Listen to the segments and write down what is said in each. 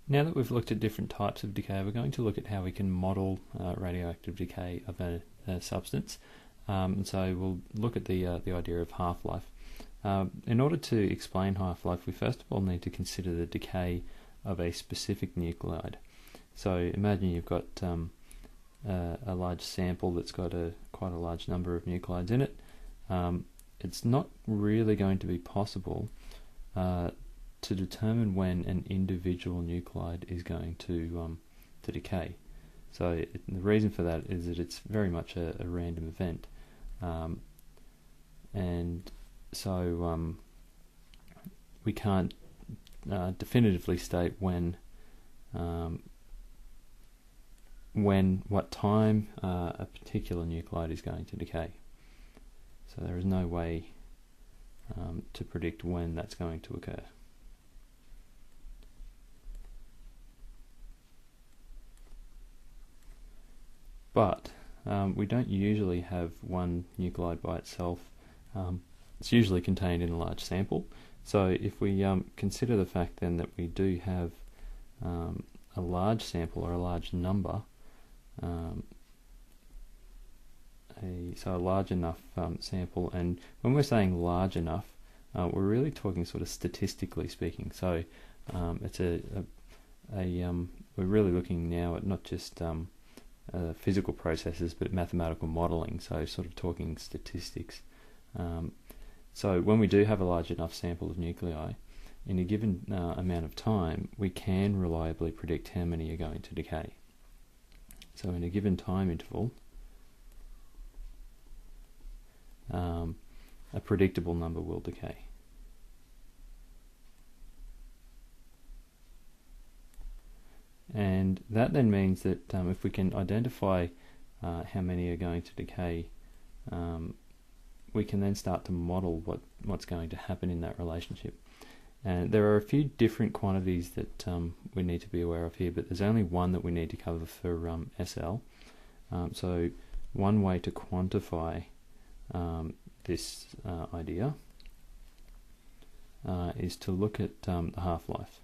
Now that we've looked at different types of decay, we're going to look at how we can model radioactive decay of a substance. And so we'll look at the idea of half-life. In order to explain half-life, we first of all need to consider the decay of a specific nuclide. So imagine you've got a large sample that's got quite a large number of nuclides in it. It's not really going to be possible to determine when an individual nuclide is going to decay. So the reason for that is that it's very much a random event, and so we can't definitively state what time a particular nuclide is going to decay. So there is no way to predict when that's going to occur. But we don't usually have one nuclide by itself. It's usually contained in a large sample. So if we consider the fact then that we do have a large sample or a large number, so a large enough sample, and when we're saying large enough, we're really talking sort of statistically speaking. So it's we're really looking now at not just physical processes, but mathematical modelling, so sort of talking statistics. So when we do have a large enough sample of nuclei, in a given amount of time, we can reliably predict how many are going to decay. So in a given time interval, a predictable number will decay. And that then means that if we can identify how many are going to decay, we can then start to model what's going to happen in that relationship. And there are a few different quantities that we need to be aware of here, but there's only one that we need to cover for SL. So one way to quantify this idea is to look at the half-life.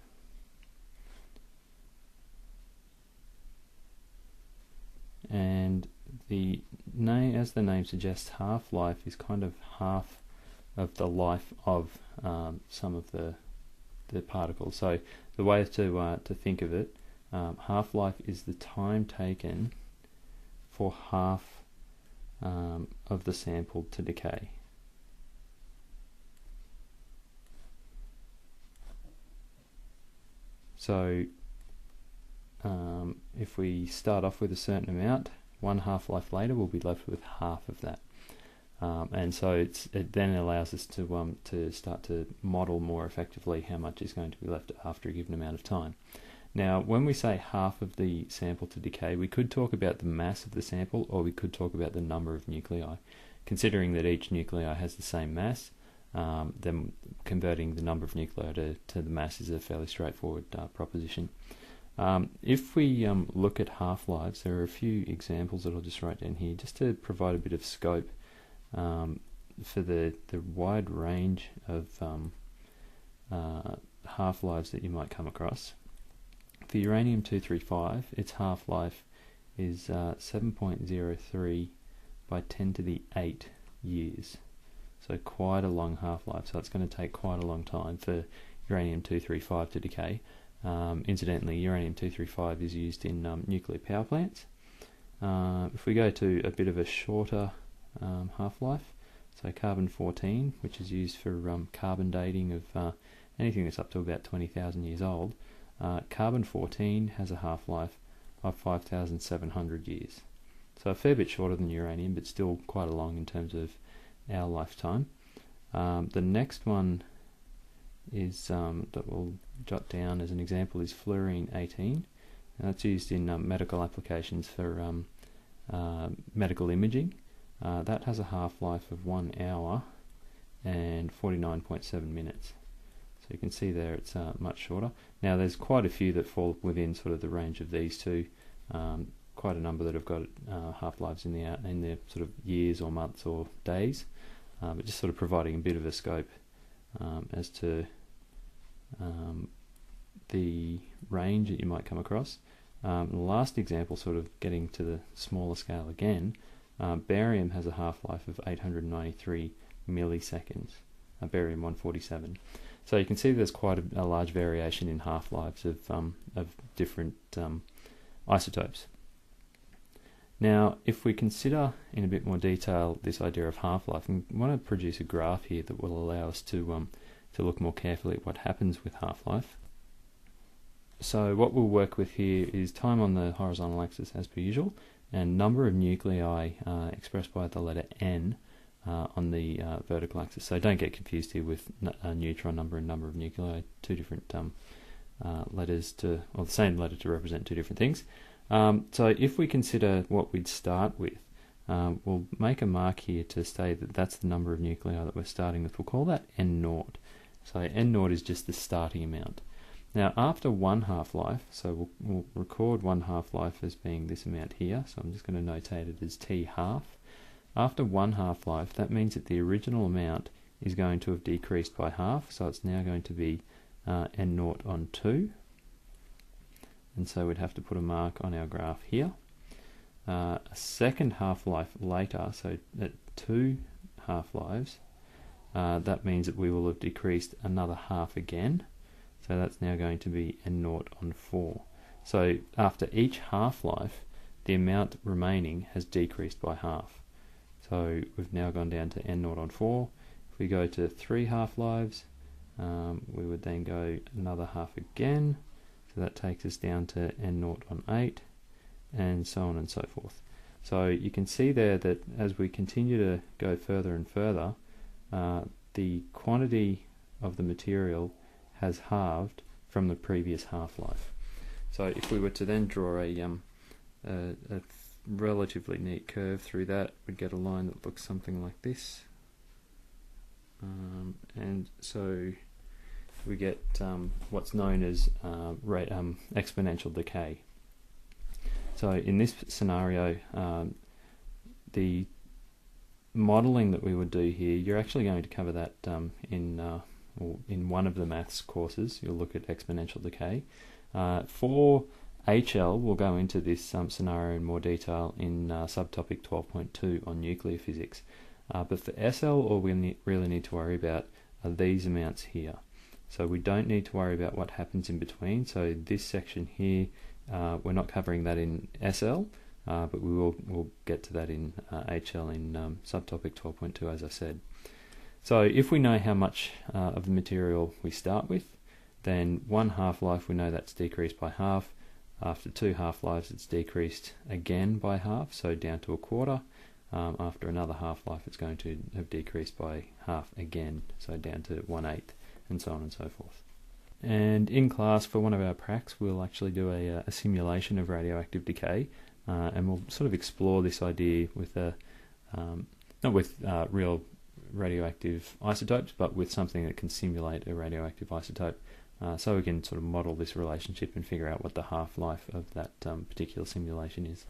And as the name suggests, half-life is kind of half of the life of some of the particles. So the way to think of it, half-life is the time taken for half of the sample to decay. So if we start off with a certain amount, one half-life later we'll be left with half of that. And so it then allows us to start to model more effectively how much is going to be left after a given amount of time. Now, when we say half of the sample to decay, we could talk about the mass of the sample, or we could talk about the number of nuclei. Considering that each nuclei has the same mass, then converting the number of nuclei to the mass is a fairly straightforward proposition. If we look at half-lives, there are a few examples that I'll just write down here just to provide a bit of scope for the wide range of half-lives that you might come across. For uranium-235, its half-life is 7.03 by 10 to the 8 years. So quite a long half-life, so it's going to take quite a long time for uranium-235 to decay. Incidentally, uranium-235 is used in nuclear power plants. If we go to a bit of a shorter half-life, so carbon-14, which is used for carbon dating of anything that's up to about 20,000 years old, carbon-14 has a half-life of 5,700 years. So a fair bit shorter than uranium, but still quite long in terms of our lifetime. The next one is that we'll jot down as an example is fluorine-18, and that's used in medical applications for medical imaging. That has a half-life of 1 hour and 49.7 minutes. So you can see there it's much shorter. Now there's quite a few that fall within sort of the range of these two. Quite a number that have got half-lives in the sort of years or months or days, but just sort of providing a bit of a scope as to the range that you might come across. The last example, sort of getting to the smaller scale again, barium has a half-life of 893 milliseconds, barium-147. So you can see there's quite a large variation in half-lives of different isotopes. Now, if we consider in a bit more detail this idea of half-life, I want to produce a graph here that will allow us to look more carefully at what happens with half-life. So what we'll work with here is time on the horizontal axis as per usual, and number of nuclei expressed by the letter N on the vertical axis. So don't get confused here with neutron number and number of nuclei, two different letters or the same letter to represent two different things. So if we consider what we'd start with, we'll make a mark here to say that that's the number of nuclei that we're starting with. We'll call that N0. So N0 is just the starting amount. Now after one half-life, so we'll record one half-life as being this amount here, so I'm just going to notate it as T half. After one half-life, that means that the original amount is going to have decreased by half, so it's now going to be N0 on 2. And so we'd have to put a mark on our graph here. A second half-life later, so at 2 half-lives, that means that we will have decreased another half again. So that's now going to be N0 on 4. So after each half-life, the amount remaining has decreased by half. So we've now gone down to N0 on 4. If we go to 3 half-lives, we would then go another half again. So that takes us down to N0 on 8, and so on and so forth. So you can see there that as we continue to go further and further, the quantity of the material has halved from the previous half-life. So if we were to then draw a relatively neat curve through that, we'd get a line that looks something like this. And so we get what's known as exponential decay. So in this scenario, the modelling that we would do here, you're actually going to cover that in one of the maths courses. You'll look at exponential decay. For HL, we'll go into this scenario in more detail in subtopic 12.2 on nuclear physics. But for SL, all we really need to worry about are these amounts here. So we don't need to worry about what happens in between. So this section here, we're not covering that in SL, but we'll get to that in HL in subtopic 12.2, as I said. So if we know how much of the material we start with, then one half-life, we know that's decreased by half. After 2 half-lives, it's decreased again by half, so down to a quarter. After another half-life, it's going to have decreased by half again, so down to 1/8, and so on and so forth. And in class, for one of our pracs, we'll actually do a simulation of radioactive decay, and we'll sort of explore this idea with not with real radioactive isotopes, but with something that can simulate a radioactive isotope, so we can sort of model this relationship and figure out what the half-life of that particular simulation is.